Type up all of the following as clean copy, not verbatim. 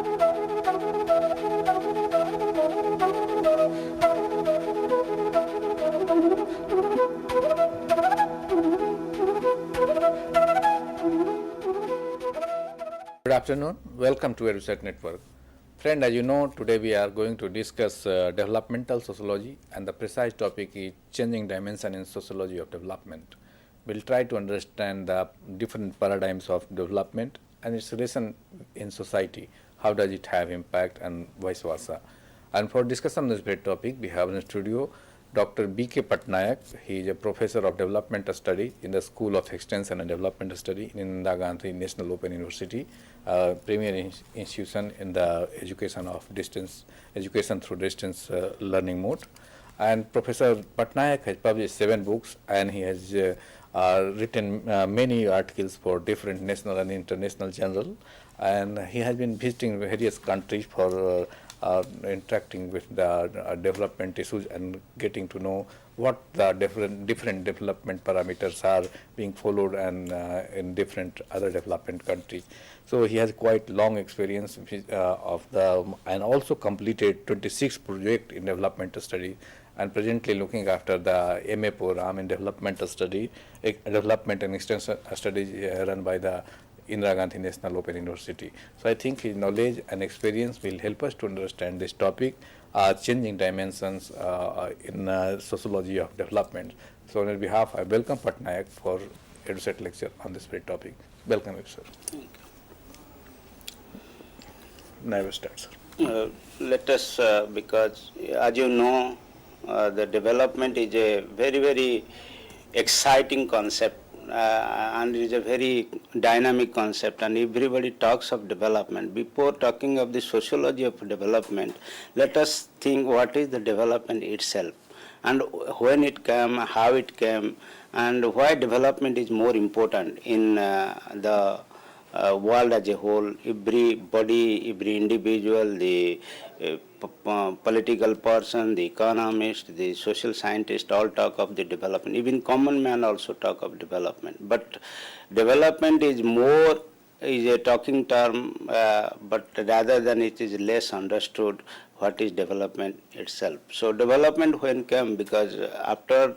Good afternoon. Welcome to EduSet Network. Friend, as you know, today we are going to discuss developmental sociology, and the precise topic is changing dimension in sociology of development. We'll try to understand the different paradigms of development and its relation in society. How does it have impact and vice versa? And for discussion on this great topic, we have in the studio Dr. B.K. Patnaik. He is a professor of developmental study in the School of Extension and Developmental Study in Indira Gandhi National Open University, premier institution in the education through distance learning mode. And Professor Patnaik has published 7 books, and he has written many articles for different national and international journals. And he has been visiting various countries for interacting with the development issues and getting to know what the different development parameters are being followed and in different other development countries. So he has quite long experience of and also completed 26 projects in developmental study, and presently looking after the MA program in developmental study, development and extension studies run by the Indira Gandhi National Open University. So I think his knowledge and experience will help us to understand this topic, changing dimensions in sociology of development. So on his behalf, I welcome Patnaik for EduSet lecture on this very topic. Welcome, sir. Thank you. Now start, sir. Let us, because as you know, the development is a very, very exciting concept. And it is a very dynamic concept, and everybody talks of development. Before talking of the sociology of development, let us think what is the development itself, and when it came, how it came, and why development is more important in the world as a whole. Everybody, every individual, the political person, the economist, the social scientist all talk of the development. Even common man also talk of development. But development is a talking term, but rather than it is less understood what is development itself. So development when came, because after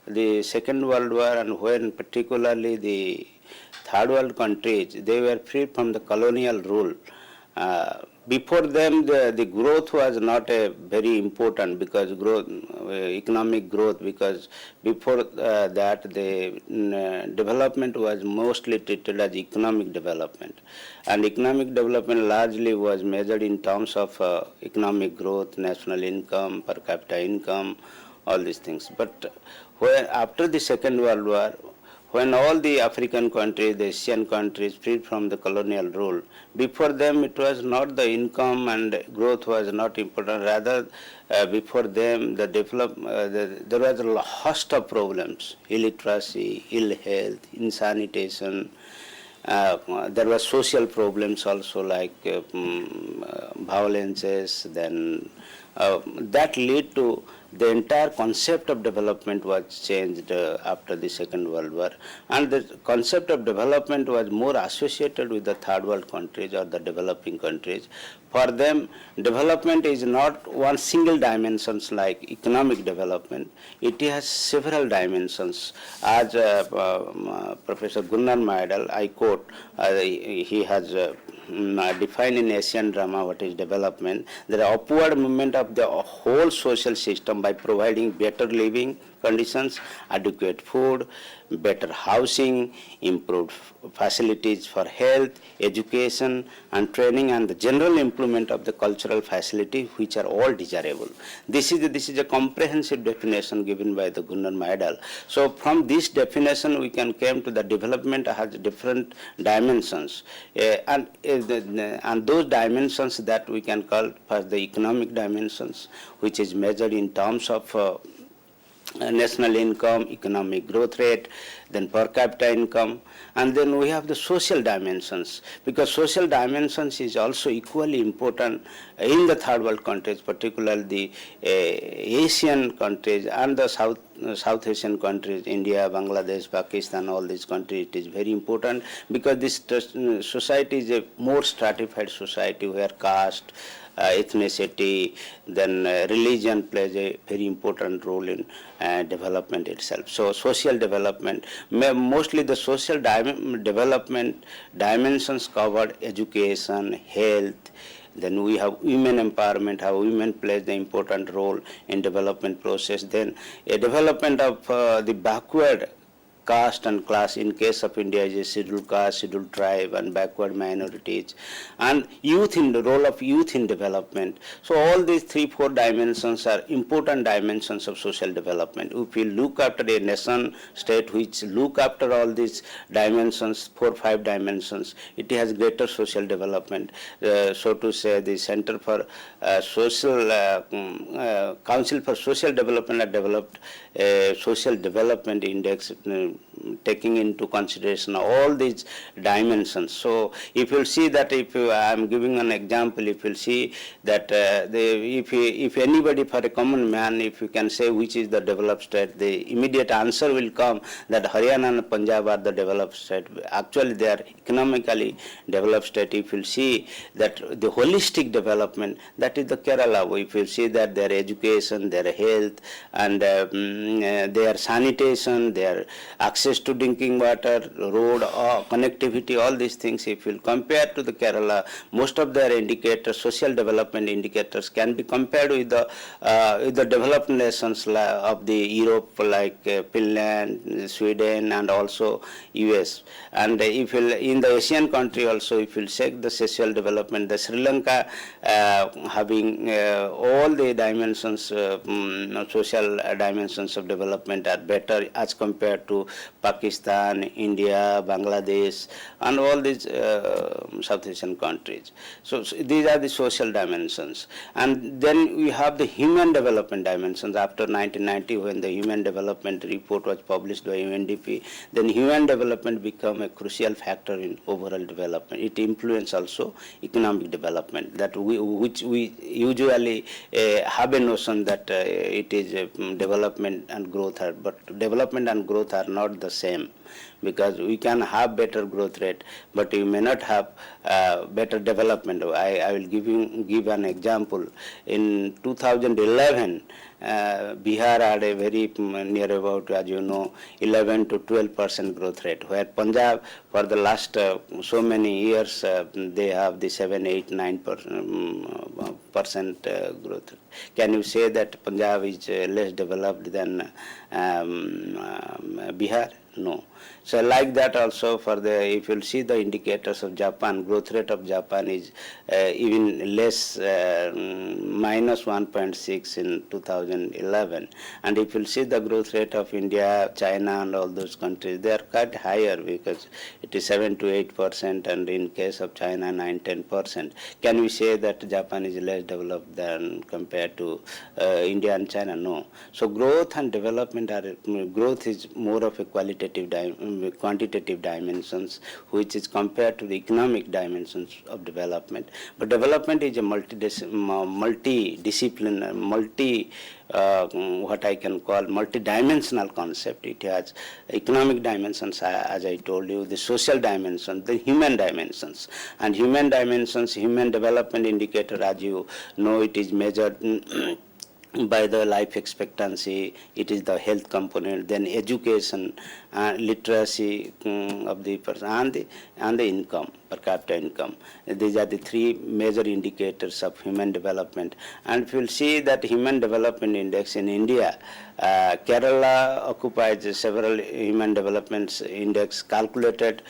the Second World War, and when particularly the third world countries, they were free from the colonial rule. Before them, the growth was not a very important, because economic growth, because before that the development was mostly treated as economic development, and economic development largely was measured in terms of economic growth, national income, per capita income, all these things. But after the Second World War, when all the African countries, the Asian countries freed from the colonial rule, before them it was not the income and growth was not important. Rather, before them there was a host of problems: illiteracy, ill health, insanitation. There were social problems also, like violences. Then that led to the entire concept of development was changed after the Second World War, and the concept of development was more associated with the third world countries or the developing countries. For them, development is not one single dimension like economic development. It has several dimensions. As Professor Gunnar Myrdal, I quote, he has defined in Asian drama what is development: the upward movement of the whole social system by providing better living conditions, adequate food, better housing, improved facilities for health, education and training, and the general improvement of the cultural facilities, which are all desirable. This is a comprehensive definition given by the Gunnar Myrdal. So from this definition we can come to the development has different dimensions, and those dimensions that we can call first the economic dimensions, which is measured in terms of national income, economic growth rate, then per capita income, and then we have the social dimensions, because social dimensions is also equally important in the third world countries, particularly the Asian countries and the South Asian countries, India, Bangladesh, Pakistan, all these countries. It is very important because this society is a more stratified society where caste, ethnicity, then religion plays a very important role in development itself. So social development, mostly the social development dimensions covered education, health, then we have women empowerment, how women play the important role in development process. Then a development of the backward caste and class. In case of India, is a scheduled caste, scheduled tribe, and backward minorities, and youth in the role of youth in development. So all these 3-4 dimensions are important dimensions of social development. If we look after a nation state which look after all these dimensions, 4-5 dimensions, it has greater social development. So to say, the Center for Council for Social Development have developed a social development index taking into consideration all these dimensions. So if you see that, if I am giving an example, if you see that if anybody, for a common man, if you can say which is the developed state, the immediate answer will come that Haryana and Punjab are the developed state. Actually they are economically developed state. If you see that the holistic development, that is the Kerala. If you see that their education, their health, and their sanitation, their access to drinking water, road, connectivity, all these things, if you compare to the Kerala, most of their indicators, social development indicators, can be compared with the developed nations of the Europe, like Finland, Sweden, and also US. And if you, in the Asian country also, if you check the social development, the Sri Lanka having all the dimensions, social dimensions of development are better as compared to Pakistan, India, Bangladesh, and all these South Asian countries. So these are the social dimensions. And then we have the human development dimensions. After 1990, when the human development report was published by UNDP, then human development became a crucial factor in overall development. It influences also economic development, that which we usually have a notion that it is development and growth are, but development and growth are not the same, because we can have better growth rate, but we may not have better development. I will give an example. In 2011, Bihar had a very near about, as you know, 11 to 12% growth rate, where Punjab for the last so many years they have the 7, 8, 9% growth rate. Can you say that Punjab is less developed than Bihar? No. So like that also, for the, if you see the indicators of Japan, growth rate of Japan is even less, minus 1.6 in 2011. And if you see the growth rate of India, China, and all those countries, they are quite higher, because it is 7 to 8%, and in case of China 9-10%. Can we say that Japan is less developed than compared to India and China? No. So growth and development are, growth is more of a quantitative dimensions, which is compared to the economic dimensions of development. But development is a multi-discipline, what I can call multi-dimensional concept. It has economic dimensions, as I told you, the social dimension, the human dimensions. And human dimensions, human development indicator, as you know, it is measured by the life expectancy, it is the health component, then education, literacy of the person, and the income, per capita income. These are the 3 major indicators of human development. And if you'll see that human development index in India, Kerala occupies several human development index calculated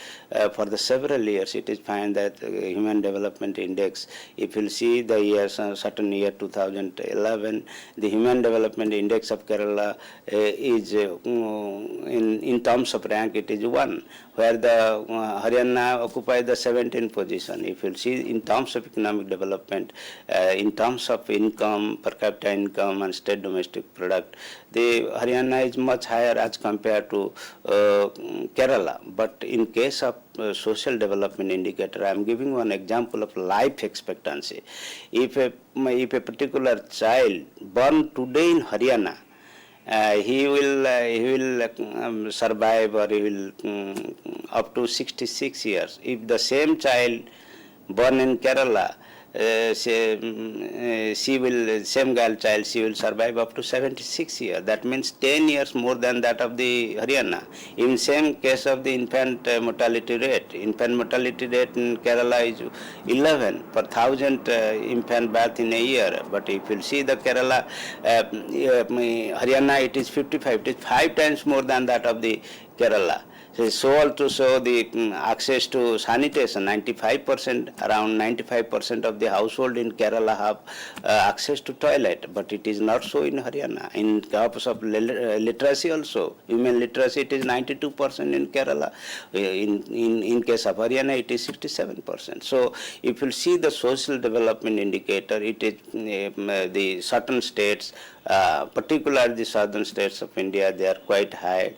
for the several years. It is found that human development index, if you'll see the years, certain year 2011, the human development index of Kerala is in terms of rank, it is 1, where the Haryana occupies the 17th position. If you'll see in terms of economic development, in terms of income, per capita income, and state domestic product, the Haryana is much higher as compared to Kerala. But in case of social development indicator, I am giving one example of life expectancy. If a particular child born today in Haryana, he will survive, or he will up to 66 years. If the same child born in Kerala, she will, same girl child, she will survive up to 76 years. That means 10 years more than that of the Haryana. In same case of the infant mortality rate in Kerala is 11 per thousand infant birth in a year. But if you see the Kerala, Haryana, it is 55. It is 5 times more than that of the Kerala. So also the access to sanitation, 95%, around 95% of the household in Kerala have access to toilet, but it is not so in Haryana. In terms of literacy also, women literacy, it is 92% in Kerala. In case of Haryana, it is 67%. So if you see the social development indicator, it is the certain states, particularly the southern states of India, they are quite high.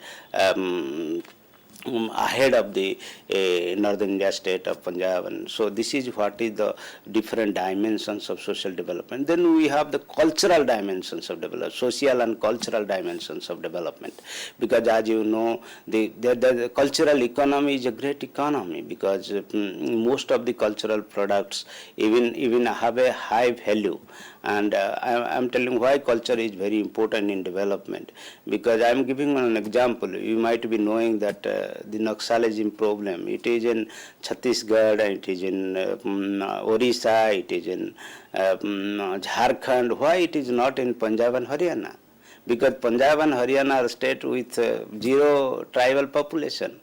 Ahead of the northern India state of Punjab. And so this is what is the different dimensions of social development. Then we have the cultural dimensions of development, social and cultural dimensions of development. Because as you know, the cultural economy is a great economy, because most of the cultural products even have a high value. And I'm telling why culture is very important in development. Because I'm giving an example. You might be knowing that the Naxalism problem, it is in Chhattisgarh, it is in Orissa, it is in Jharkhand. Why it is not in Punjab and Haryana? Because Punjab and Haryana are states with zero tribal population.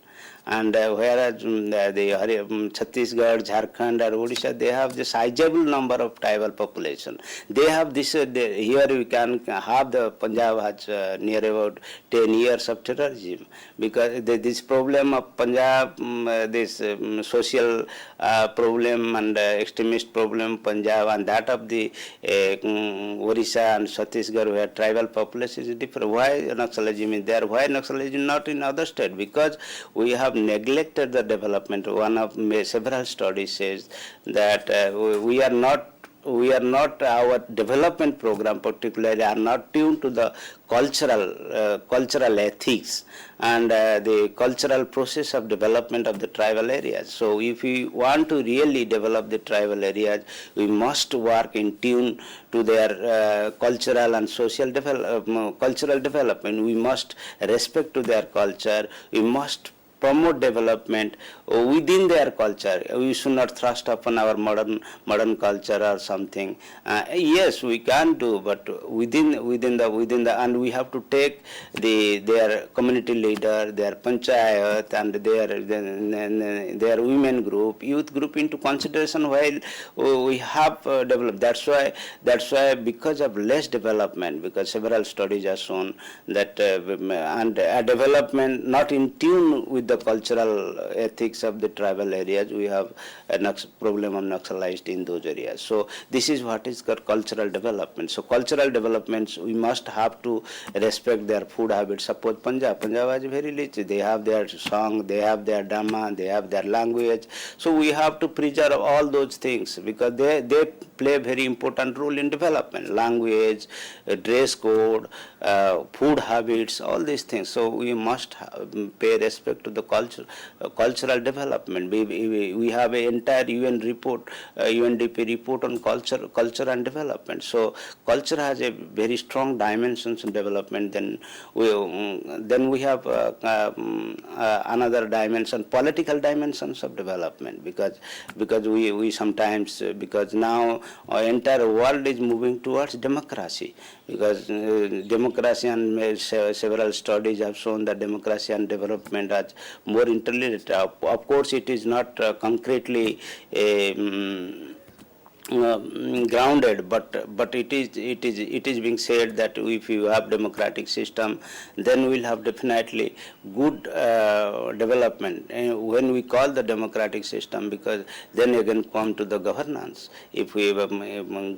And whereas the Chhattisgarh, Jharkhand or Odisha, they have the sizable number of tribal population. They have this, here we can have the Punjab has near about 10 years of terrorism. Because this problem of Punjab, this social problem and extremist problem Punjab, and that of the Orissa and Chhattisgarh, where tribal population is different. Why Naxalism is there? Why Naxalism not in other states? Because we have neglected the development. One of several studies says that we are not our development program particularly are not tuned to the cultural ethics and the cultural process of development of the tribal areas. So if we want to really develop the tribal areas, we must work in tune to their cultural and social cultural development. We must respect to their culture. We must promote development within their culture. We should not thrust upon our modern culture or something. Yes, we can do, but within the and we have to take their community leader, their panchayat, and their women group, youth group into consideration while we have developed. That's why because of less development, because several studies have shown that and development not in tune with the cultural ethics of the tribal areas, we have a problem of Naxalized in those areas. So this is what is called cultural development. So cultural developments, we must have to respect their food habits. Suppose Punjab is very rich. They have their song, they have their drama, they have their language. So we have to preserve all those things because they play a very important role in development. Language, dress code, food habits, all these things. So we must pay respect to the cultural development. We have an entire UN report, UNDP report on culture and development. So culture has a very strong dimensions in development. Then we have another dimension, political dimensions of development, because we sometimes, because now our entire world is moving towards democracy, because democracy and several studies have shown that democracy and development are more interrelated. Of course, it is not concretely grounded, but it is being said that if you have democratic system, then we'll have definitely good development. And when we call the democratic system, because then again come to the governance. If we have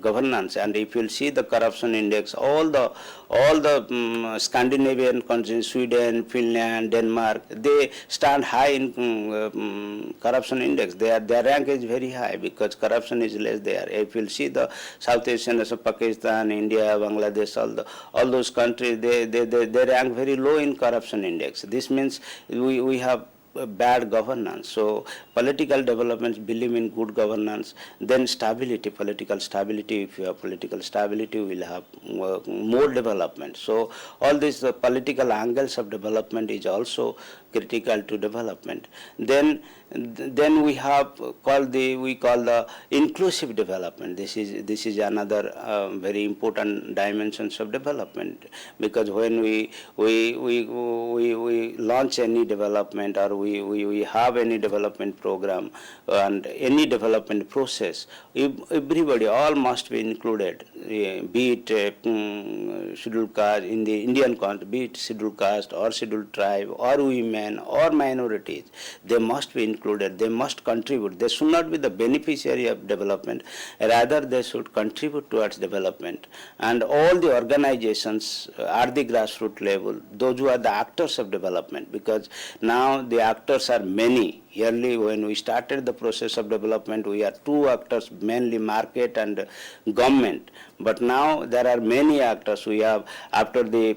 governance, and if you'll see the corruption index, all the Scandinavian countries, Sweden, Finland, Denmark, they stand high in corruption index. Their rank is very high because corruption is less there. If you'll see the South Asian, so Pakistan, India, Bangladesh, all those countries, they rank very low in corruption index. This means we have bad governance. So political developments believe in good governance, then stability, political stability. If you have political stability, we will have more development. So all these political angles of development is also critical to development. Then we have we call the inclusive development. This is another very important dimensions of development, because when we launch any development, or we have any development program and any development process, everybody, all must be included, be it scheduled caste in the Indian context, be it scheduled caste or scheduled tribe or women or minorities. They must be included. They must contribute. They should not be the beneficiary of development. Rather, they should contribute towards development. And all the organizations at the grassroots level, those who are the actors of development, because now the actors are many. Early, when we started the process of development, we are two actors, mainly market and government. But now there are many actors. We have, after the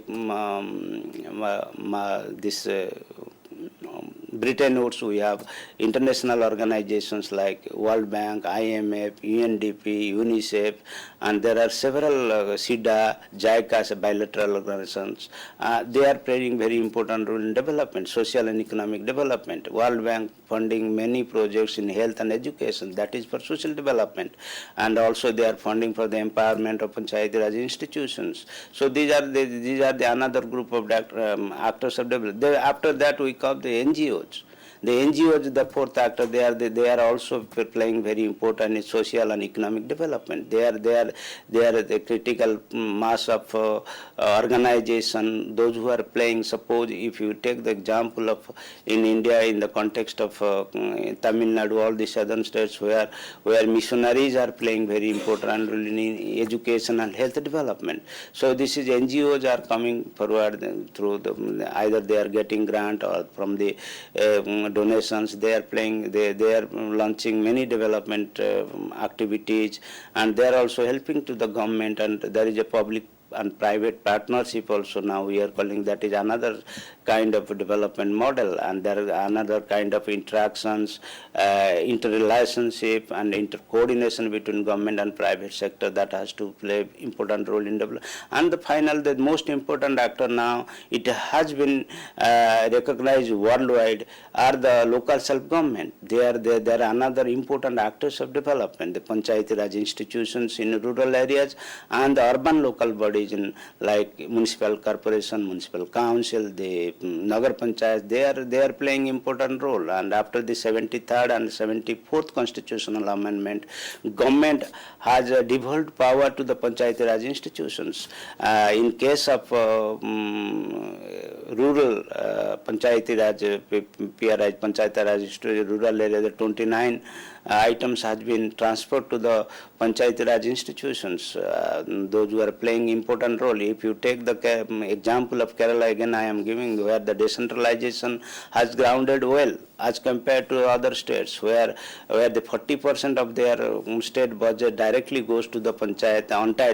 Bretton Woods, we have international organizations like World Bank, IMF, UNDP, UNICEF, and there are several SIDA, JICA, bilateral organizations. They are playing very important role in development, social and economic development. World Bank funding many projects in health and education, that is for social development. And also they are funding for the empowerment of Panchayati Raj institutions. So these are the another group of actors of development. After that we call the NGOs. The NGOs, the fourth actor, they are also playing very important in social and economic development. They are the critical mass of organization. Those who are playing, suppose if you take the example of in India, in the context of Tamil Nadu, all the southern states where missionaries are playing very important role in education and health development. So this is NGOs are coming forward through either they are getting grant or from the donations. They are playing, they are launching many development activities, and they are also helping to the government, and there is a public and private partnership also now we are calling. That is another kind of development model, and there is another kind of interactions, interrelationship and intercoordination between government and private sector that has to play important role in development. And the most important actor now, it has been recognized worldwide, are the local self-government. They are another important actors of development. The Panchayati Raj institutions in rural areas and the urban local bodies in like municipal corporation, municipal council, the Nagar Panchayat, they are playing important role. And after the 73rd and 74th constitutional amendment, government has devolved power to the Panchayati Raj institutions. In case of rural Panchayati Raj, PRI, Panchayati Raj, rural area, the 29 items has been transferred to the Panchayati Raj institutions. Those who are playing important role. If you take the example of Kerala, again I am giving, where the decentralization has grounded well as compared to other states, where the 40% of their state budget directly goes to the panchayat.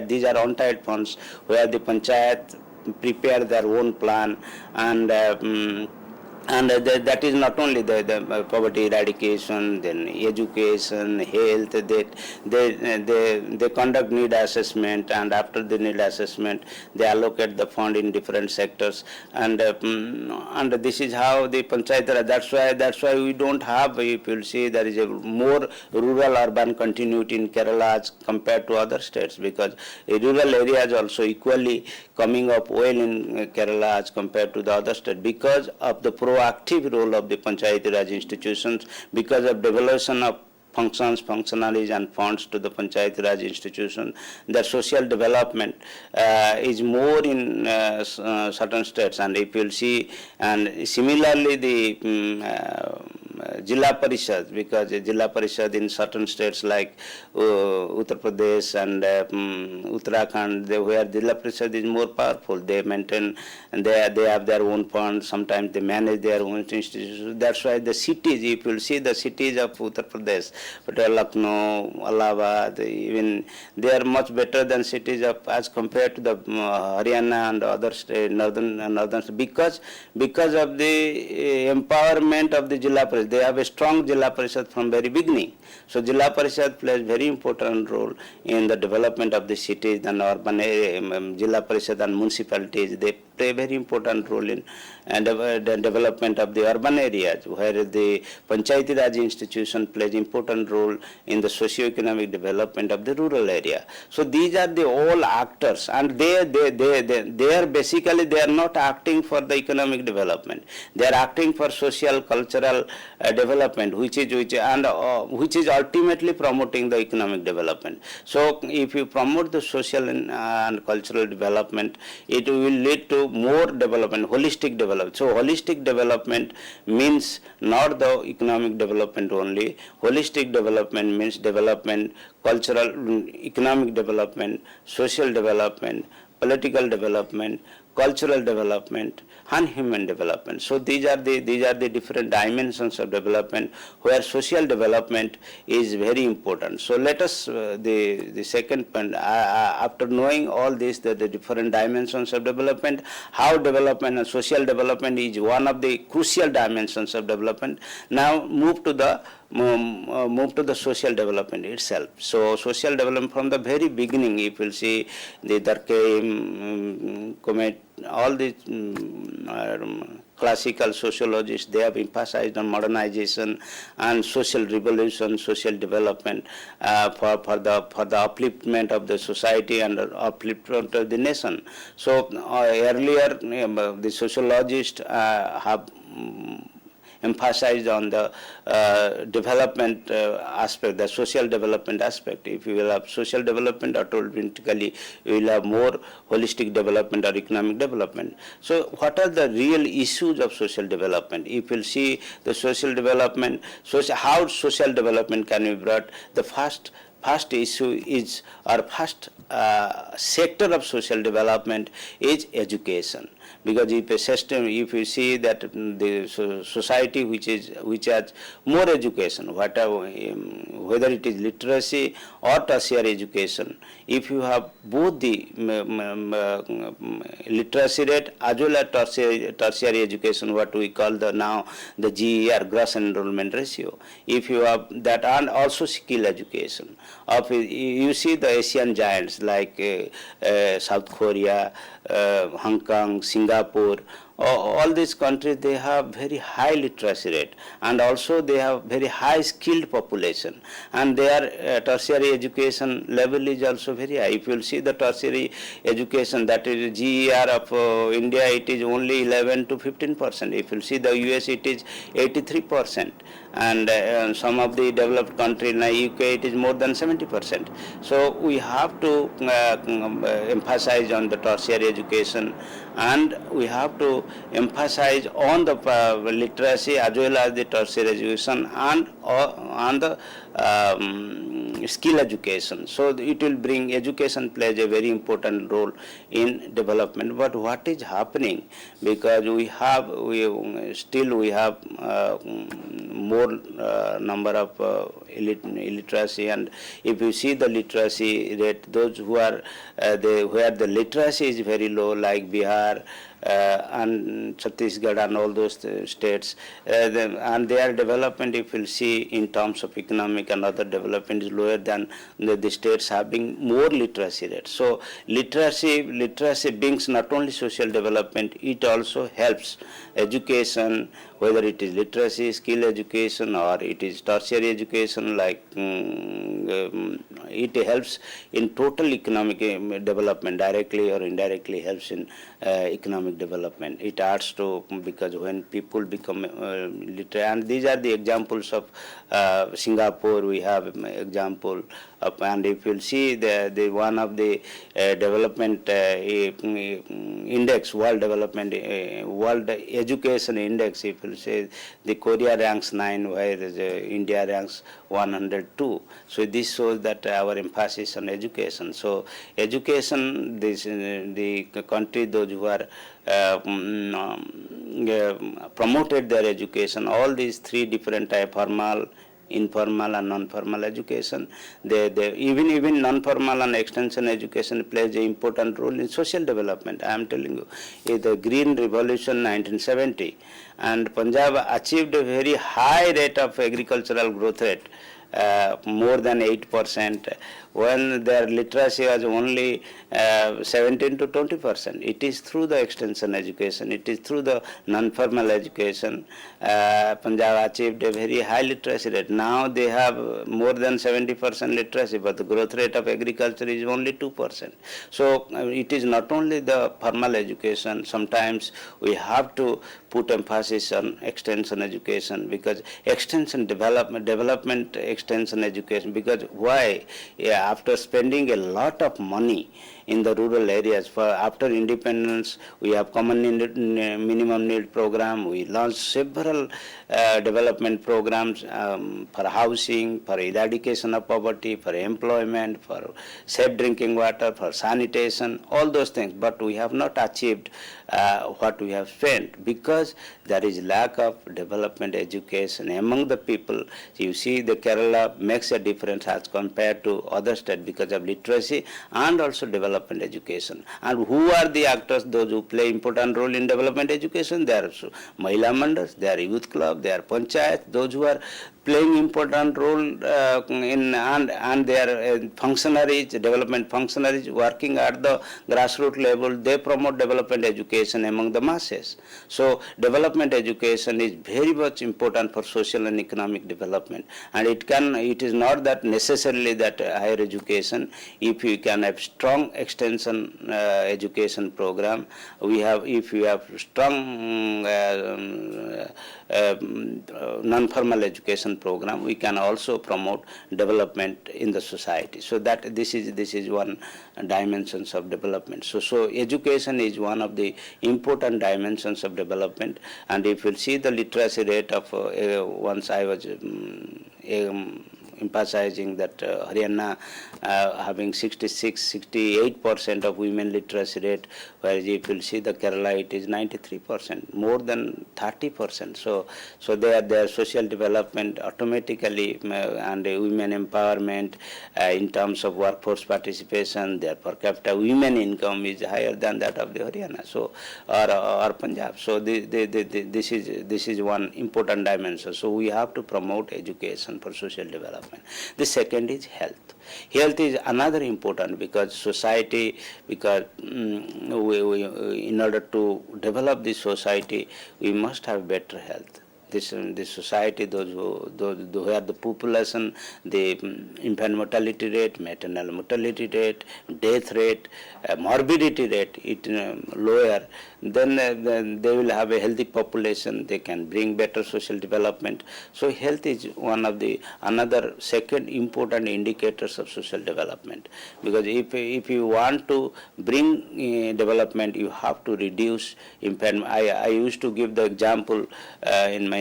These are untied funds, where the panchayat prepare their own plan, and that is not only the poverty eradication, then education, health. They conduct need assessment, and after the need assessment, they allocate the fund in different sectors, and this is how the panchayat. That's why we don't have. If you'll see, there is a more rural-urban continuity in Kerala as compared to other states, because rural areas also equally coming up well in Kerala as compared to the other states, because of the proactive role of the Panchayati Raj institutions, because of devolution of functions, functionaries and funds to the Panchayati Raj institution. Their social development is more in certain states, and if you'll see, and similarly the Jilla Parishad, because Jilla Parishad in certain states like Uttar Pradesh and Uttarakhand, where Jilla Parishad is more powerful, they maintain and they have their own funds, sometimes they manage their own institutions. That's why the cities, if you see the cities of Uttar Pradesh, but Lucknow, Allahabad, even they are much better than cities of as compared to the Haryana and other state, northern because of the empowerment of the Jilla Parishad. They have a strong Jilla Parishad from very beginning. So Jilla Parishad plays very important role in the development of the cities and urban area, Jilla Parishad and municipalities. They play a very important role in the development of the urban areas, where the Panchayati Raj institution plays important role in the socio-economic development of the rural area. So these are the all actors, and they are basically they are not acting for the economic development. They are acting for social, cultural development, which is ultimately promoting the economic development. So if you promote the social and cultural development, it will lead to more development, holistic development. So holistic development means not the economic development only. Holistic development means development, cultural, economic development, social development, political development, cultural development, and human development. So these are the different dimensions of development where social development is very important. So let us the second point, after knowing all this, the different dimensions of development, how development and social development is one of the crucial dimensions of development. Now move to the social development itself. So social development from the very beginning, if you'll see the Durkheim, Comet, all the classical sociologists, they have emphasized on modernization and social revolution, social development for the upliftment of the society and upliftment of the nation. So earlier the sociologists have emphasized on the development aspect, the social development aspect. If you will have social development, automatically you will have more holistic development or economic development. So what are the real issues of social development? If you will see the social development, how social development can be brought, the first issue is, or first sector of social development is education. Because if you see that the society which has more education, whether it is literacy or tertiary education, if you have both the literacy rate as well as tertiary education, what we call now the GER, gross enrollment ratio, if you have that, and also skill education, you see the Asian giants like South Korea, Hong Kong, Singapore, all these countries, they have very high literacy rate, and also they have very high skilled population, and their tertiary education level is also very high. If you will see the tertiary education, that is GER of India, it is only 11 to 15%. If you will see the US, it is 83%, and some of the developed countries like UK, it is more than 70%. So we have to emphasize on the tertiary education, and we have to emphasize on the literacy as well as the tertiary education, and on the skill education. So it will bring, education plays a very important role in development. But what is happening, because we still have more number of illiteracy, and if you see the literacy rate, those who are where the literacy is very low, like Bihar and Chhattisgarh and all those states, and their development, if you see in terms of economic and other development, is lower than the states having more literacy rate. So literacy brings not only social development, it also helps education, whether it is literacy, skill education, or it is tertiary education, like it helps in total economic development, directly or indirectly helps in economic economic development. It adds to, because when people become literate, and these are the examples of Singapore, we have example of, and if you'll see the one of the development index, world development, world education index, if you'll say the Korea ranks 9, whereas India ranks 102. So this shows that our emphasis on education. So education, the country, those who are promoted their education, all these three different type, formal, informal and non-formal education, even non-formal and extension education plays an important role in social development. I am telling you, the Green Revolution 1970, and Punjab achieved a very high rate of agricultural growth rate, more than 8%, when their literacy was only 17 to 20%. It is through the extension education, it is through the non-formal education, Punjab achieved a very high literacy rate. Now they have more than 70% literacy, but the growth rate of agriculture is only 2%. So it is not only the formal education, sometimes we have to put emphasis on extension education, because extension development extension education, because why? Yeah, after spending a lot of money in the rural areas, for after independence we have common minimum need program, we launched several development programs for housing, for eradication of poverty, for employment, for safe drinking water, for sanitation, all those things, but we have not achieved what we have spent, because there is lack of development education among the people. You see, the Kerala makes a difference as compared to other states because of literacy and also development education. And who are the actors, those who play important role in development education? They are Mahila Mandas, they are youth club, they are panchayat, those who are playing important role and they are functionaries, development functionaries working at the grassroots level. They promote development education among the masses. So development education is very much important for social and economic development, and it is not that necessarily that higher education. If you can have strong extension education program, if you have strong non-formal education program, we can also promote development in the society. So that this is one dimensions of development. So education is one of the important dimensions of development. And if you see the literacy rate of once I was emphasizing that Haryana having 68% of women literacy rate, whereas if you see the Kerala, it is 93%, more than 30%. So their social development automatically and women empowerment in terms of workforce participation, their per capita women income is higher than that of the Haryana, so or Punjab. So this is one important dimension. So we have to promote education for social development. The second is health. Health is another important, because society, because in order to develop this society, we must have better health. This society, those who have the population, the infant mortality rate, maternal mortality rate, death rate, morbidity rate, it lower, then they will have a healthy population. They can bring better social development. So health is one of the another second important indicators of social development, because if you want to bring development, you have to reduce infant. I used to give the example in my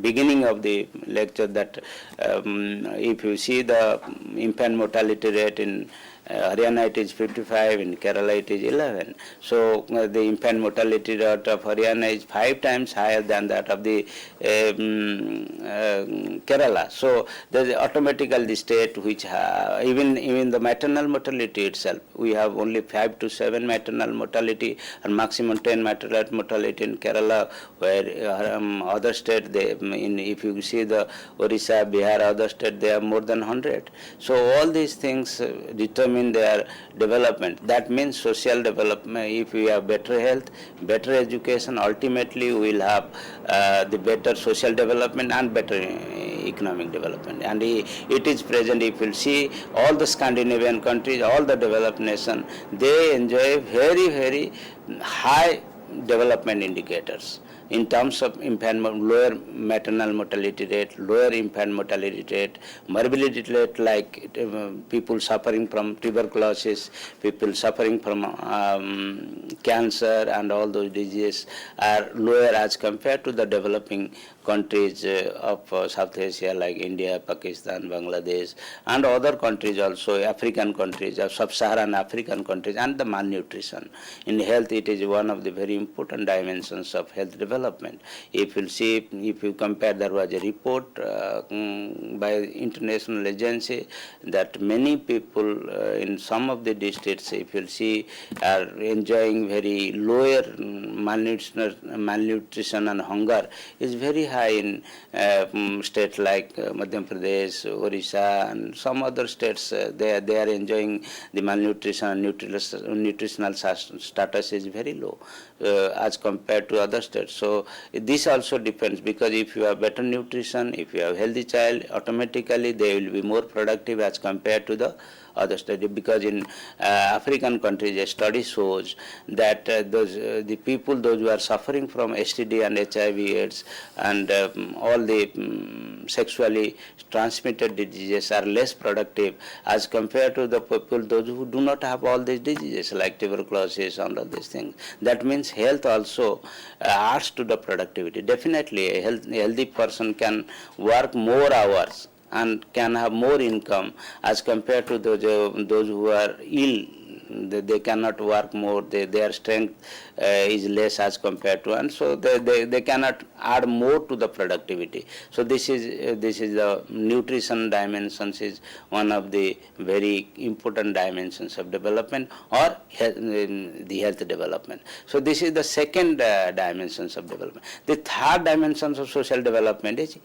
beginning of the lecture that if you see the infant mortality rate in Haryana, it is 55, in Kerala it is 11. So the infant mortality rate of Haryana is 5 times higher than that of the Kerala. So there is automatically the state which even the maternal mortality itself, we have only 5 to 7 maternal mortality and maximum 10 maternal mortality in Kerala, where other states, if you see the Orissa, Bihar, other states, they have more than 100. So all these things determine determine their development. That means social development. If we have better health, better education, ultimately we will have the better social development and better economic development. And it is present, if you see all the Scandinavian countries, all the developed nations, they enjoy very, very high development indicators in terms of infant, lower maternal mortality rate, lower infant mortality rate, morbidity rate, like people suffering from tuberculosis, people suffering from cancer and all those diseases are lower as compared to the developing countries of South Asia like India, Pakistan, Bangladesh, and other countries also, African countries, sub-Saharan African countries, and the malnutrition. In health, it is one of the very important dimensions of health development. If you see, if you compare, there was a report by international agency that many people in some of the districts, if you see, are enjoying very lower malnutrition and hunger is very high in states like Madhya Pradesh, Orissa, and some other states. They are enjoying the malnutrition and nutritional status is very low as compared to other states. So this also depends, because if you have better nutrition, if you have healthy child, automatically they will be more productive as compared to the other study. Because in African countries, a study shows that the people, those who are suffering from STD and HIV/AIDS and all the sexually transmitted diseases are less productive as compared to the people, those who do not have all these diseases like tuberculosis and all these things. That means health also adds to the productivity. Definitely, a healthy person can work more hours and can have more income as compared to those who are ill. They cannot work more, their strength is less as compared to, and so they cannot add more to the productivity. So this is the nutrition dimensions is one of the very important dimensions of development, or the health development. So this is the second dimensions of development. The third dimensions of social development is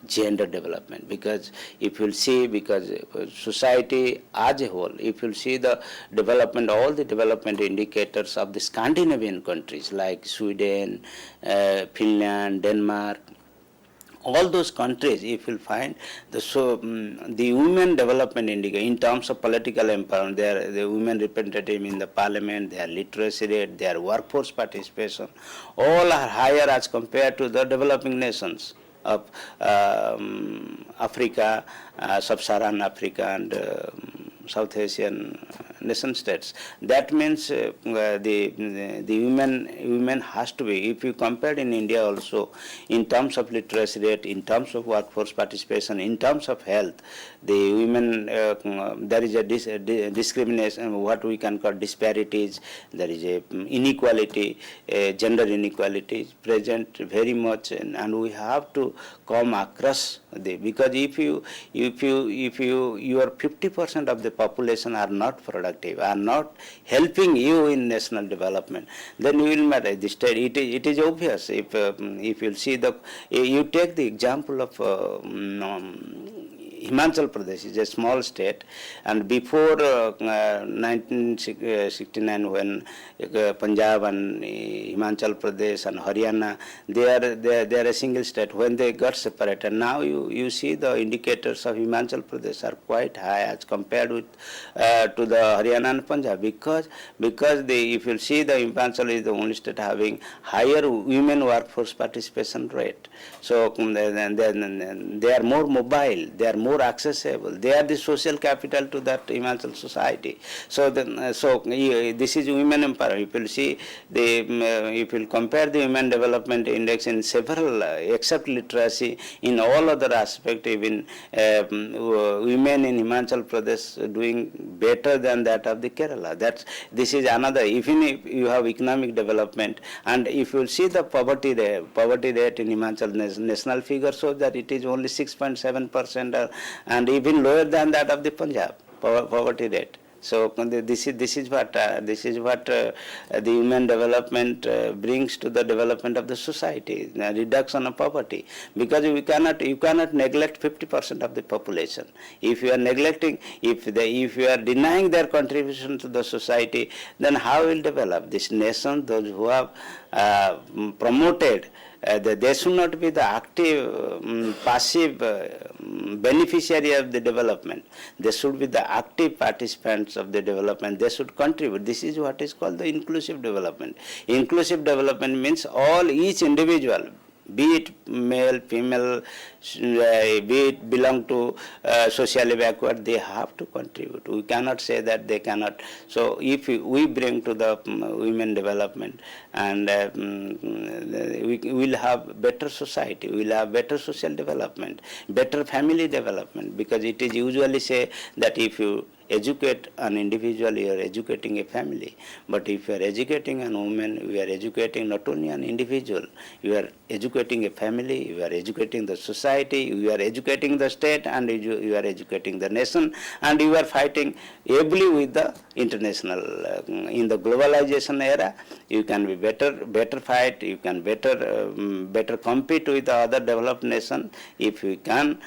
gender development, because if you'll see, because society as a whole, if you'll see the development, all the development indicators of the Scandinavian countries like Sweden, Finland, Denmark, all those countries, if you'll find the women development indicator in terms of political empowerment, the women representative in the parliament, their literacy rate, their workforce participation, all are higher as compared to the developing nations of Africa, sub-Saharan Africa, and South Asian nation states. That means the women has to be, if you compare in India also, in terms of literacy rate, in terms of workforce participation, in terms of health, the women, there is a discrimination, what we can call disparities, there is a inequality, gender inequality present very much, and we have to come across because if you your 50% of the population are not productive, are not helping you in national development, then you will matter. It is obvious. If you see you take the example of Himachal Pradesh is a small state, and before 1969, when Punjab and Himachal Pradesh and Haryana, they are a single state. When they got separated, now you see the indicators of Himachal Pradesh are quite high as compared with to the Haryana and Punjab, because if you see, the Himachal is the only state having higher women workforce participation rate. So then they are more mobile, they are more accessible, they are the social capital to that Himachal society. So this is women empowerment. If you see if you compare the women development index in several, except literacy, in all other aspects, even women in Himachal Pradesh doing better than that of the Kerala. This is another. Even if you have economic development, and if you see the poverty rate in Himachal, national figure shows that it is only 6.7%, and even lower than that of the Punjab poverty rate. So this is what the human development brings to the development of the society, the reduction of poverty. Because you cannot neglect 50% of the population. If you are neglecting, if you are denying their contribution to the society, then how will develop this nation? Those who have promoted, they should not be the active, passive beneficiary of the development. They should be the active participants of the development. They should contribute. This is what is called the inclusive development. Inclusive development means each individual, be it male, female, be it belong to socially backward, they have to contribute. We cannot say that they cannot. So if we bring to the women development, and we will have better society, we will have better social development, better family development, because it is usually say that if you educate an individual, you are educating a family. But if you are educating a woman, you are educating not only an individual, you are educating a family, you are educating the society, you are educating the state, and you are educating the nation, and you are fighting ably with the international. In the globalization era, you can be better fight, you can better compete with the other developed nation if you can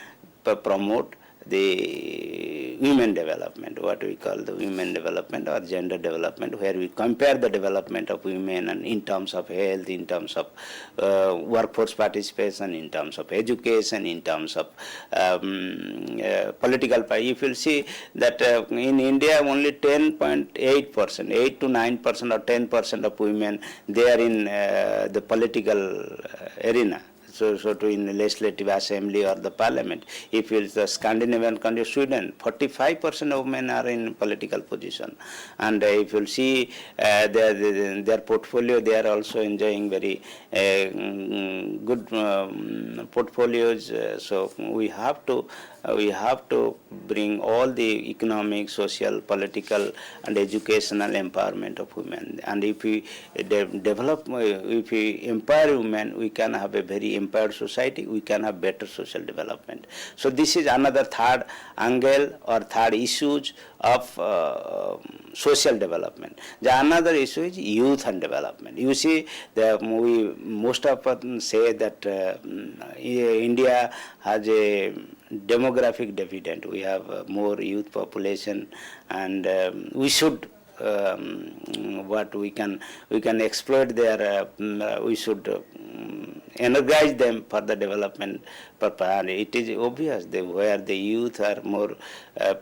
promote the women development, what we call the women development or gender development, where we compare the development of women and in terms of health, in terms of workforce participation, in terms of education, in terms of political party. If you see that in India only 10.8%, 8 to 9% or 10% of women, they are in the political arena. So to in the legislative assembly or the parliament. If it's the Scandinavian country, Sweden, 45% of men are in political position. And if you see their portfolio, they are also enjoying very good portfolios. So we have to bring all the economic, social, political, and educational empowerment of women. And if we if we empower women, we can have a very empowered society, we can have better social development. So this is another third angle or third issues of social development. The another issue is youth and development. You see, most of us say that India has a demographic dividend. We have more youth population, and we should what we can exploit their we should energize them for the development purpose. And it is obvious that where the youth are more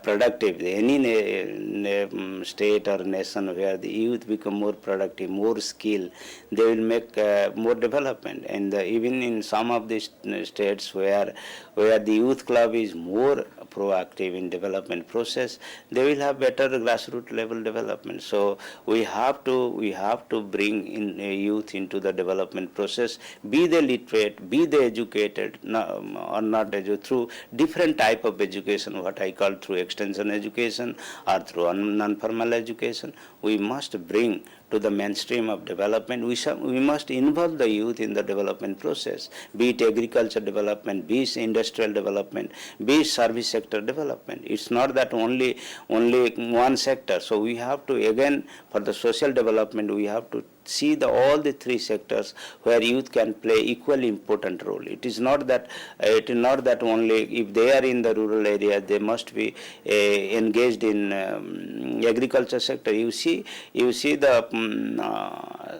productive, any state or nation where the youth become more productive, more skilled, they will make more development. And even in some of the states where the youth club is more proactive in development process, they will have better grassroots level development. So we have to bring in youth into the development process, be they literate, be they educated or not educated, through different type of education, what I call through extension education or through non-formal education. We must bring to the mainstream of development. We must involve the youth in the development process, be it agriculture development, be it industrial development, be it service sector development. It's not that only one sector. So we have to, again, for the social development, we have to see all the three sectors where youth can play equally important role. It is not that only if they are in the rural area they must be engaged in agriculture sector. You see the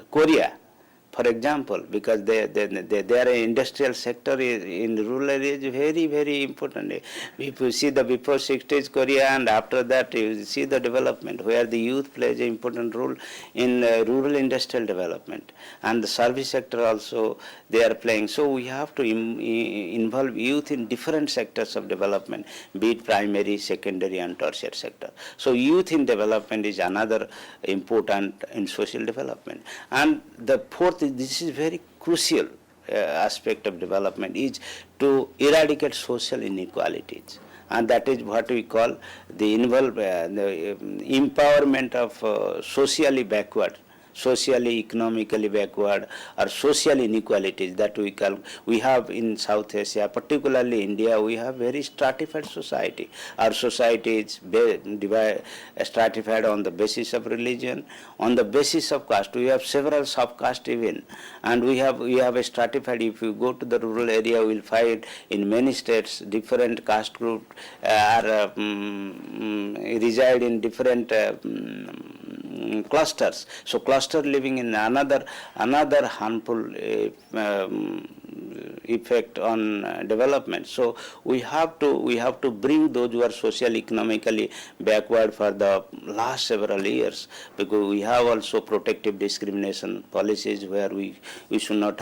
Korea, for example, because their industrial sector in rural areas is very, very important. If you see the before 60s Korea and after that, you see the development where the youth plays an important role in rural industrial development, and the service sector also they are playing. So we have to involve youth in different sectors of development, be it primary, secondary, and tertiary sector. So youth in development is another important in social development. And the fourth, this is very crucial aspect of development, is to eradicate social inequalities. And that is what we call the empowerment of socially backward socially, economically backward, or social inequalities that we have in South Asia, particularly India. We have very stratified society. Our society is stratified on the basis of religion, on the basis of caste. We have several sub-caste even, and we have a stratified. If you go to the rural area, we will find in many states different caste groups reside in different clusters. So cluster living in another harmful effect on development. So we have to bring those who are socially, economically backward for the last several years, because we have also protective discrimination policies where we should not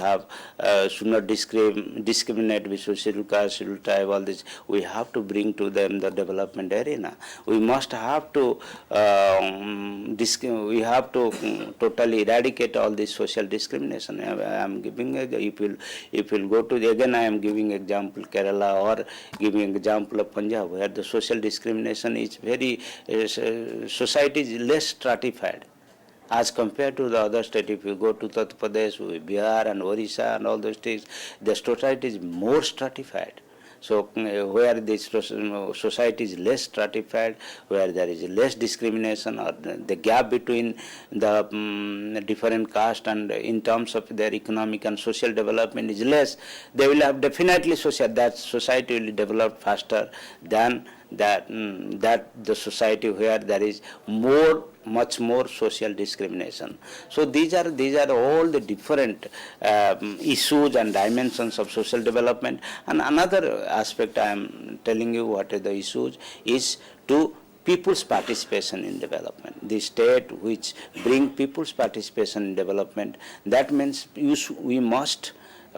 discriminate with social caste, social tribe, all this. We have to bring to them the development arena. We must have to totally eradicate all this social discrimination. I am giving if you'll go to again, I am giving example Kerala or giving example of Punjab, where the social discrimination is very society is less stratified as compared to the other state. If you go to Uttar Pradesh, Bihar and Orissa and all those states, the society is more stratified. So where this society is less stratified, where there is less discrimination, or the gap between the different caste and in terms of their economic and social development is less, they will have definitely that society will develop faster than that the society where there is much more social discrimination. So these are all the different issues and dimensions of social development. And another aspect I am telling you what are the issues is to people's participation in development. The state which bring people's participation in development, that means we must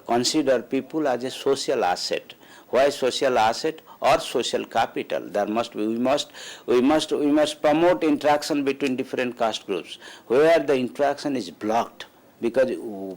consider people as a social asset. Why social asset or social capital? We must promote interaction between different caste groups where the interaction is blocked, because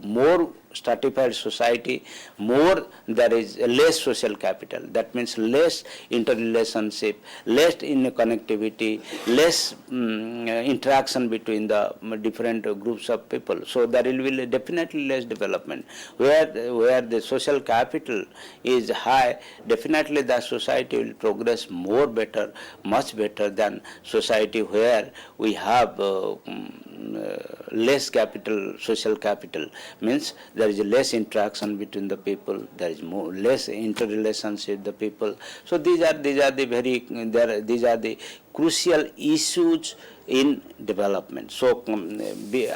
more stratified society, more there is less social capital. That means less interrelationship, less connectivity, less interaction between the different groups of people. So there will be definitely less development. Where the social capital is high, definitely the society will progress much better than society where we have less capital, social capital. Means there is less interaction between the people, there is less interrelationship with the people. So these are the crucial issues in development. So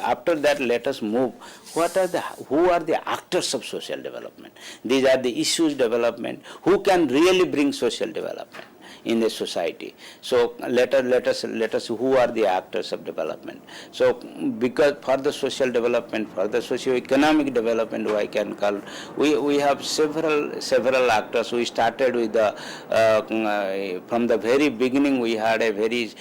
after that, let us move. Who are the actors of social development? These are the issues development. Who can really bring social development in the society? So let us who are the actors of development. So because for the social development, for the socio-economic development, I can call, we have several actors. We started with from the very beginning. We had a very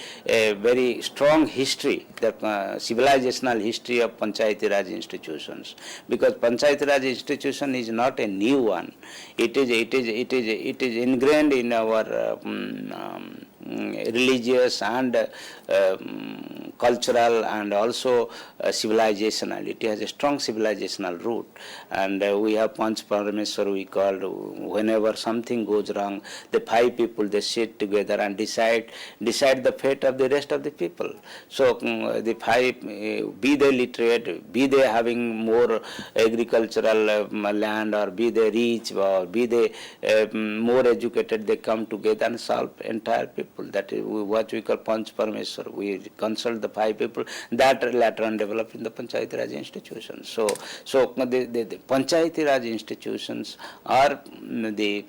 strong history, the civilizational history of Panchayati Raj institutions, because Panchayati Raj institution is not a new one. It is ingrained in our religious and cultural and also civilizational. It has a strong civilizational root, and we have Panch Parameswar, we called. Whenever something goes wrong, the five people, they sit together and decide the fate of the rest of the people. So the five, be they literate, be they having more agricultural land, or be they rich, or be they more educated, they come together and solve entire people. That is what we call Panch Parameswar. We consult the five people that later on developed in the Panchayati Raj institutions. So the Panchayati Raj institutions are the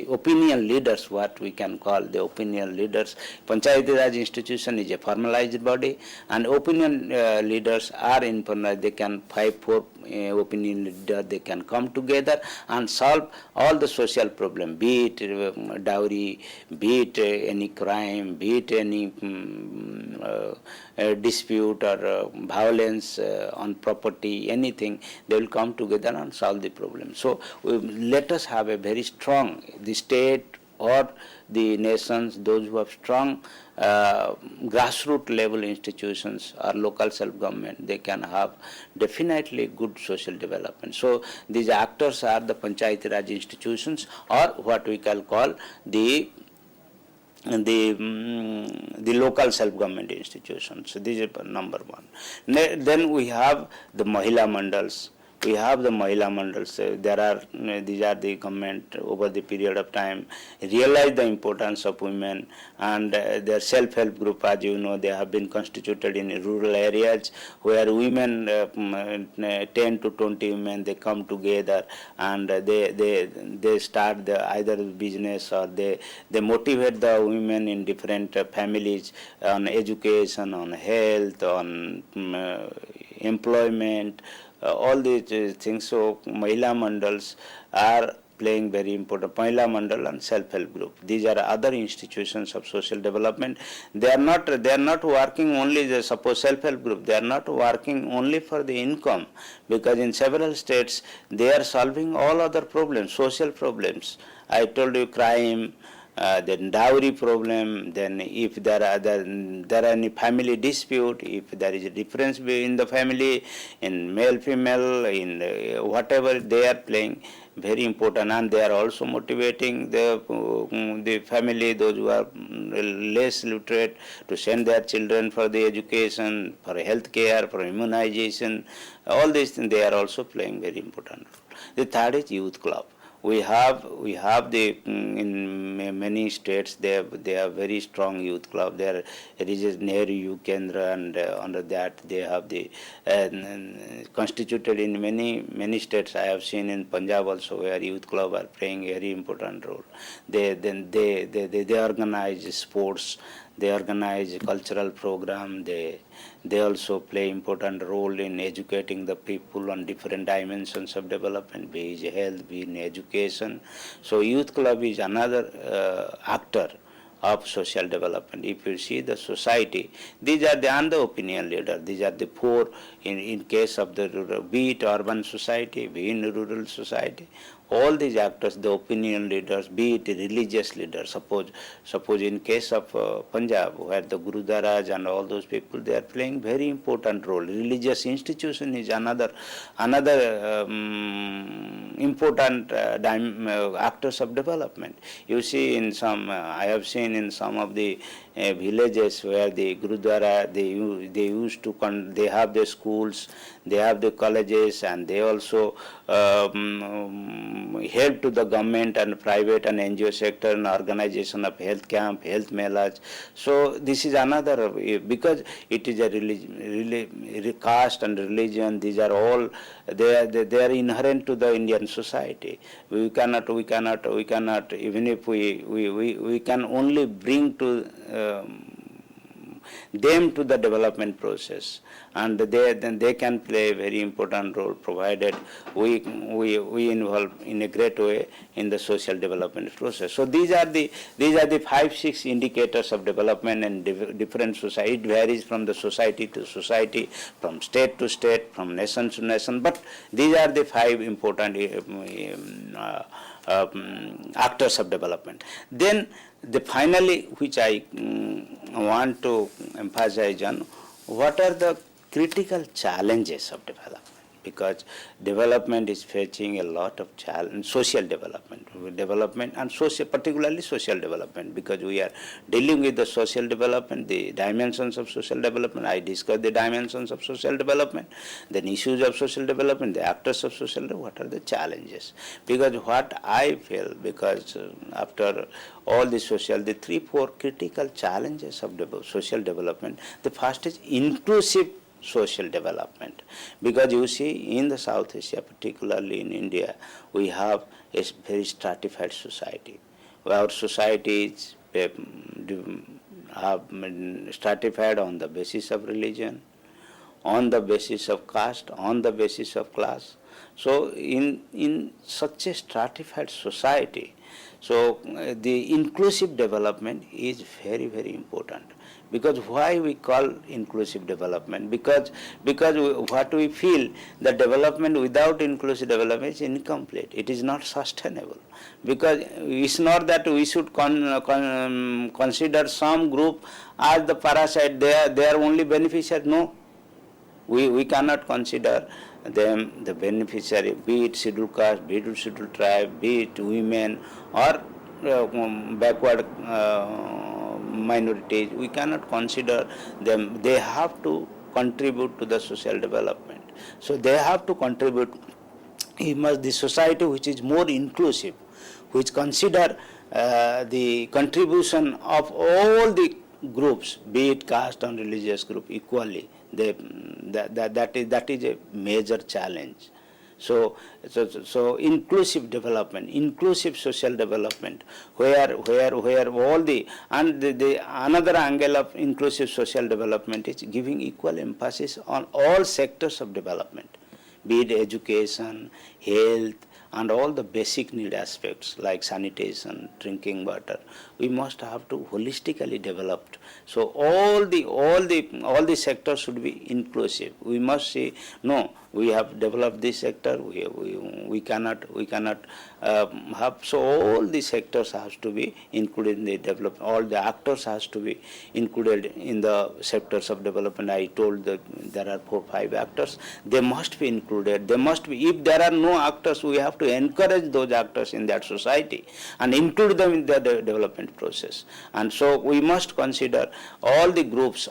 opinion leaders, what we can call the opinion leaders. Panchayati Raj institution is a formalized body, and opinion leaders are informalized. They can four opinion leaders, they can come together and solve all the social problem, be it dowry, be it any crime, be it any dispute or violence on property, anything, they will come together and solve the problem. So let us have a very strong, the state or the nations, those who have strong grassroots level institutions or local self-government, they can have definitely good social development. So these actors are the Panchayati Raj institutions, or what we can call the local self-government institutions. So this is number one. Then we have the Mahila Mandals. We have the Mahila Mandals. These are the government over the period of time realize the importance of women, and their self-help group, as you know, they have been constituted in rural areas where women, 10 to 20 women, they come together and they start either business, or they motivate the women in different families on education, on health, on employment, all these things. So Mahila Mandals are playing very important. Mahila Mandal and self-help group. These are other institutions of social development. They are not working only, suppose self-help group, they are not working only for the income, because in several states they are solving all other problems, social problems. I told you crime, then dowry problem, then if there are any family dispute, if there is a difference in the family, in male, female, in whatever they are playing, very important. And they are also motivating the family, those who are less literate, to send their children for the education, for health care, for immunization. All these things, they are also playing very important role. The third is youth club. We have in many states they have very strong youth club. There is a Nehru Youth Kendra, and under that they have the constituted in many states. I have seen in Punjab also, where youth club are playing a very important role. They organize sports, they organize cultural program, they also play important role in educating the people on different dimensions of development, be it health, be it education. So youth club is another actor of social development. If you see the society, these are the opinion leaders. These are the four in case of the rural, be it urban society, be it rural society. All these actors, the opinion leaders, be it religious leaders. Suppose in case of Punjab, where the Gurudaras and all those people, they are playing very important role. Religious institution is another important actors of development. You see in some, I have seen in some of the villages where the Gurudwara, they used to they have the schools, they have the colleges, and they also help to the government and private and NGO sector and organization of health camp, health melas. So this is another, because it is a caste and religion. These are all they are inherent to the Indian society. We cannot even if we can only bring to them to the development process, and they can play a very important role, provided we involve in a great way in the social development process. So these are the 5-6 indicators of development in different society. It varies from the society to society, from state to state, from nation to nation, but these are the 5 important actors of development. Then finally, which I want to emphasize on, what are the critical challenges of development? Because development is facing a lot of challenge, social development and particularly social development, because we are dealing with the social development, the dimensions of social development. I discussed the dimensions of social development, then issues of social development, the actors of social development. What are the challenges? Because what I feel, because after all the 3-4 critical challenges of social development, the first is inclusive social development. Because you see, in the South Asia, particularly in India, we have a very stratified society. Our societies have stratified on the basis of religion, on the basis of caste, on the basis of class. So in such a stratified society, So the inclusive development is very, very important. Because why we call inclusive development? Because what we feel, the development without inclusive development is incomplete. It is not sustainable. Because it's not that we should consider some group as the parasite. They are only beneficiary. No, we cannot consider them the beneficiary, be it scheduled caste, be it scheduled tribe, be it women or backward minorities. We cannot consider them. They have to contribute to the social development. So they have to contribute. He must the society which is more inclusive, which consider the contribution of all the groups, be it caste and religious group equally. That is a major challenge. So inclusive development, inclusive social development, where all the and the another angle of inclusive social development is giving equal emphasis on all sectors of development, be it education, health, and all the basic need aspects like sanitation, drinking water. We must have to holistically developed. So all the sectors should be inclusive. We must say no. We have developed this sector. We cannot have. So all the sectors has to be included in the development. All the actors has to be included in the sectors of development. I told that there are 4-5 actors. They must be included. They must be. If there are no actors, we have to encourage those actors in that society and include them in the development process. And so we must consider all the groups,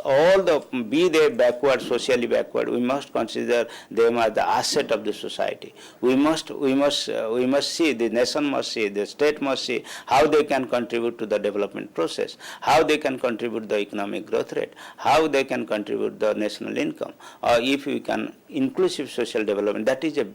be they backward, socially backward. We must consider them as the asset of the society. We must see, the nation must see, the state must see how they can contribute to the development process, how they can contribute the economic growth rate, how they can contribute the national income, or if we can inclusive social development. That is a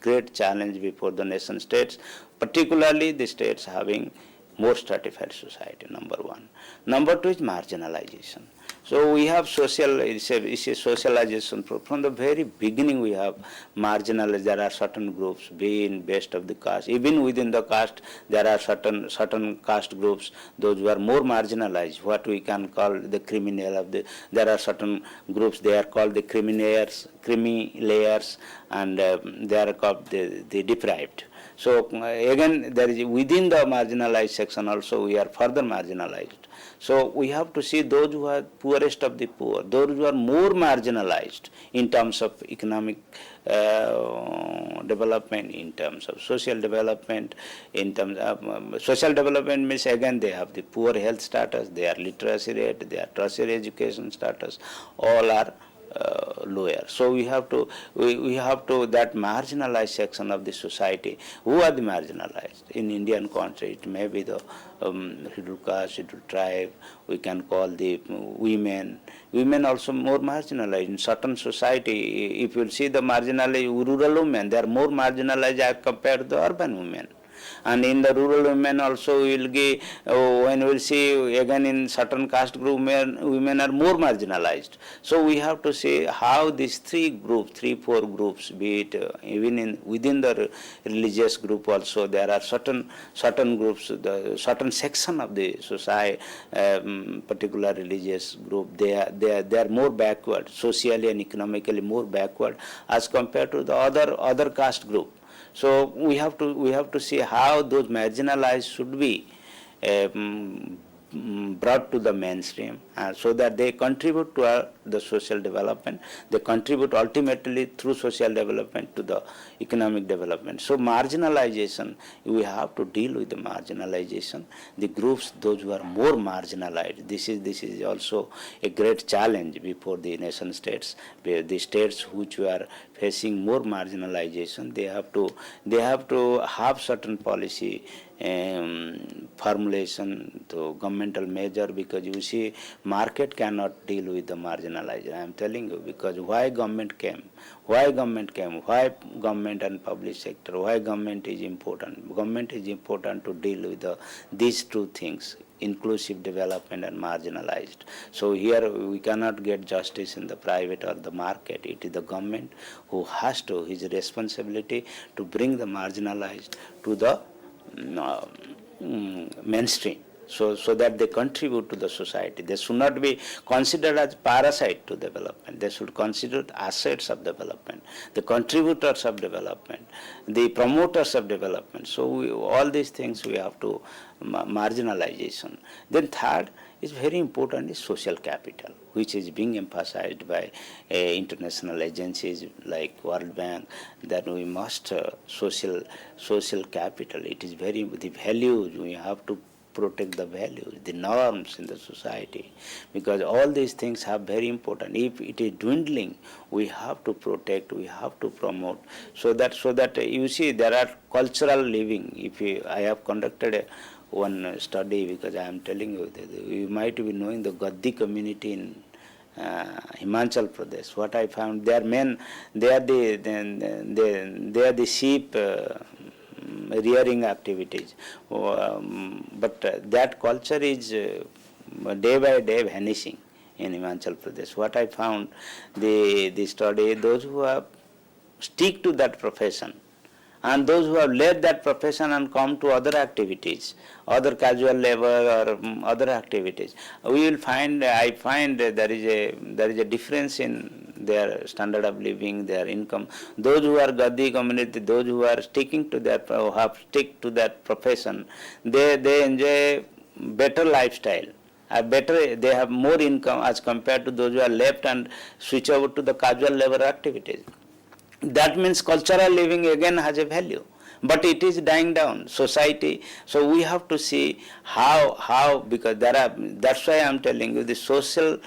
great challenge before the nation states, particularly the states having more stratified society, number one. Number two is marginalization. So we have it's a socialization. From the very beginning we have marginalized. There are certain groups, being based of the caste. Even within the caste, there are certain caste groups, those who are more marginalized, what we can call the criminal of the. There are certain groups, they are called the creamy layers, and they are called the deprived. So again, there is within the marginalized section also we are further marginalized. So we have to see those who are poorest of the poor, those who are more marginalized in terms of economic development, in terms of social development. In terms of social development means again they have the poor health status, their literacy rate, their tertiary education status, all are lower. So we have to that marginalized section of the society. Who are the marginalized in Indian country? It may be the scheduled caste, scheduled tribe. We can call the women. Women also more marginalized in certain society. If you see the marginalized rural women, they are more marginalized as compared to the urban women. And in the rural women also we will give, when we will see again in certain caste group women are more marginalized. So we have to see how these 3-4 groups, be it even within the religious group also, there are certain groups, the certain section of the society, particular religious group, they are more backward, socially and economically more backward as compared to the other caste group. So we have to see how those marginalized should be brought to the mainstream, so that they contribute to the social development. They contribute ultimately through social development to the economic development. So marginalization, we have to deal with the marginalization. The groups, those who are more marginalized, this is also a great challenge before the nation states. The states which were facing more marginalization, they have to have certain policy formulation to governmental measure, because you see market cannot deal with the marginalized. I am telling you, because why government came, why government and public sector, why government is important. Government is important to deal with these two things, inclusive development and marginalized. So here we cannot get justice in the private or the market. It is the government who has his responsibility to bring the marginalized to the mainstream, so that they contribute to the society. They should not be considered as parasite to development. They should consider assets of development, the contributors of development, the promoters of development. So all these things we have to marginalization. Then third is very important is social capital, which is being emphasized by international agencies like World Bank, that we must social capital. It is very, the values, we have to protect the values, the norms in the society, because all these things are very important. If it is dwindling, we have to protect, we have to promote, so that you see there are cultural living. I have conducted one study, because I am telling you that you might be knowing the Gaddi community in Himachal Pradesh. What I found, they are men, they are the sheep rearing activities, but that culture is day by day vanishing in Himachal Pradesh. What I found, the study, those who have stick to that profession, and those who have left that profession and come to other activities, other casual labor or other activities, we will find, I find there is a difference in their standard of living, their income. Those who are Gaddi community, those who are sticking to that, have stick to that profession, they enjoy better lifestyle. They have more income as compared to those who are left and switch over to the casual labor activities. That means cultural living again has a value, but it is dying down, society. So we have to see how because that's why I am telling you the social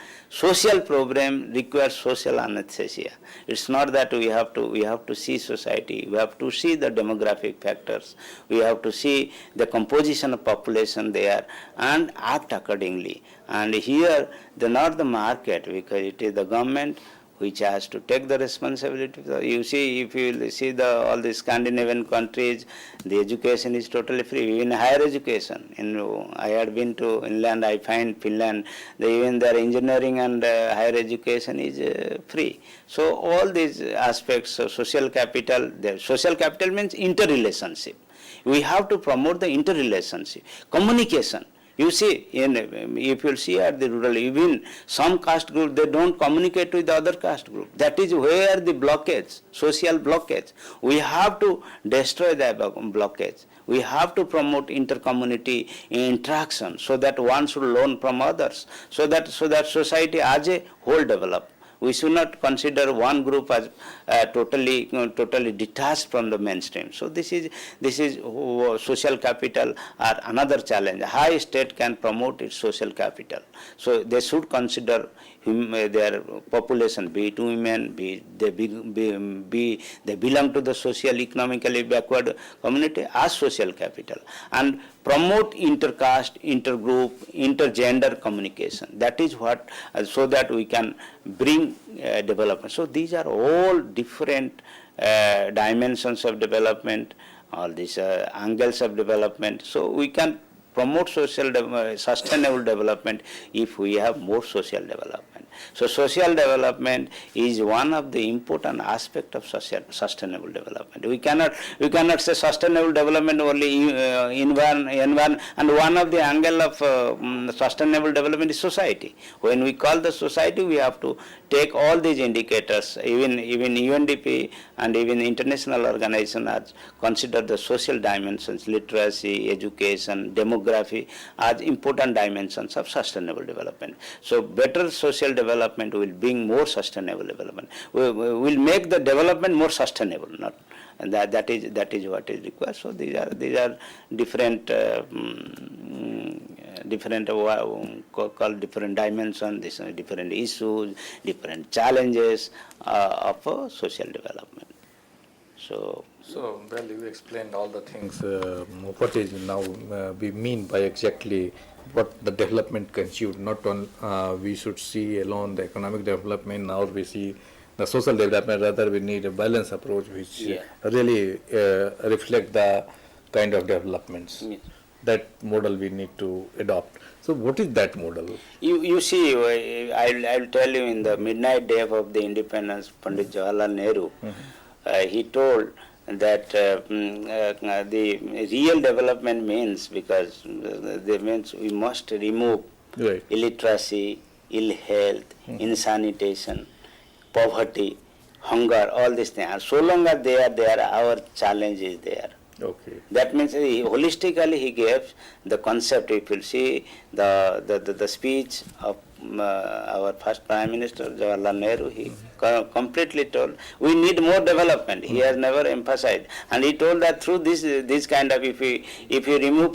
program requires social anesthesia. It's not that we have to see society, we have to see the demographic factors, we have to see the composition of population there and act accordingly. And here not the market, because it is the government which has to take the responsibility. So you see, if you see all the Scandinavian countries, the education is totally free, even higher education. I had been to Finland, I find Finland, even their engineering and higher education is free. So all these aspects of social capital means interrelationship. We have to promote the interrelationship, communication. You see, if you see at the rural, even some caste group, they don't communicate with the other caste group. That is where the blockage, social blockage. We have to destroy that blockage. We have to promote inter-community interaction, so that one should learn from others, so that society as a whole develop. We should not consider one group as totally detached from the mainstream. So this is social capital are another challenge. How state can promote its social capital? So they should consider their population, be it women, they belong to the social economically backward community as social capital, and promote intercaste, intergroup, intergender communication. That is what, so that we can bring development. So these are all different dimensions of development, all these angles of development. So we can promote sustainable development if we have more social development. So social development is one of the important aspects of sustainable development. We cannot say sustainable development only environment, and one of the angle of sustainable development is society. When we call the society, we have to take all these indicators. Even UNDP and even international organizations are consider the social dimensions, literacy, education, demography as important dimensions of sustainable development. So better social development will bring more sustainable development. We will make the development more sustainable, not, and that is what is required. So these are different different dimensions, different issues, different challenges of social development. So well, you explained all the things. What is now we mean by exactly what the development constitutes? Not only we should see alone the economic development. Now we see the social development. Rather, we need a balanced approach which really reflect the kind of developments. Yes. That model we need to adopt. So what is that model? You see, I'll tell you, in the midnight day of the independence, Pandit Jawaharlal Nehru, he told that the real development means, because they means we must remove Right. illiteracy, ill health, insanitation, poverty, hunger, all these things. And so long as they are there, our challenge is there. Okay. That means holistically he gave the concept. If you see the speech of our first Prime Minister Jawaharlal Nehru, he completely told we need more development. He has never emphasized, and he told that through this kind of, if you remove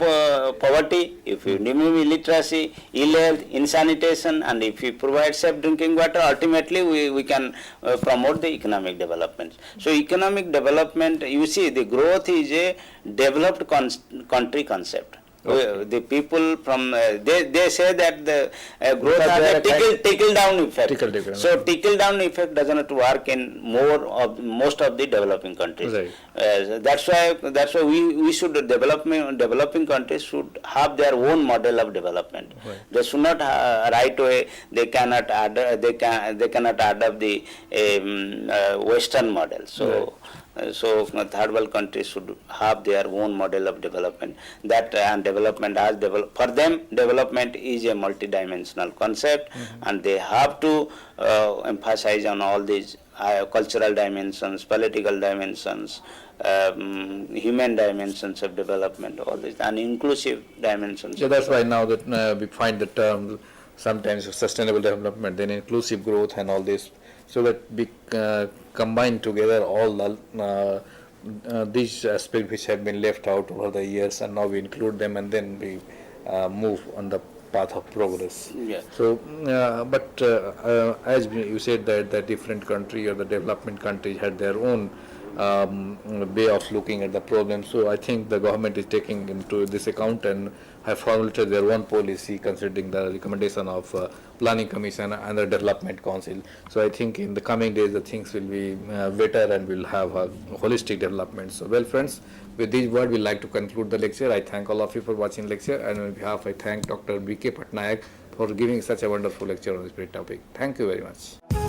poverty, if you remove illiteracy, ill health, insanitation, and if you provide safe drinking water, ultimately we can promote the economic development. So economic development, you see, the growth is a developed country concept. Okay. The people from they say that the growth Because has they a are trickle down effect. Trickle-down. So trickle down effect doesn't work in most of the developing countries. Right. That's why we should developing countries should have their own model of development. Right. They should not right away they cannot adopt the Western model. So. So third world countries should have their own model of development. That and development has for them. Development is a multidimensional concept, and they have to emphasize on all these cultural dimensions, political dimensions, human dimensions of development, all these, and inclusive dimensions. So that's why now that we find the term sometimes sustainable development, then inclusive growth and all this, so that we combine together all the these aspects which have been left out over the years, and now we include them, and then we move on the path of progress. Yeah. So, but as you said that the different country or the development countries had their own way of looking at the problem. So I think the government is taking into this account and have formulated their own policy considering the recommendation of Planning Commission and the Development Council. So I think in the coming days the things will be better and we'll have a holistic development. So well friends, with these words we'd like to conclude the lecture. I thank all of you for watching lecture, and on behalf I thank Dr. B.K. Patnaik for giving such a wonderful lecture on this great topic. Thank you very much.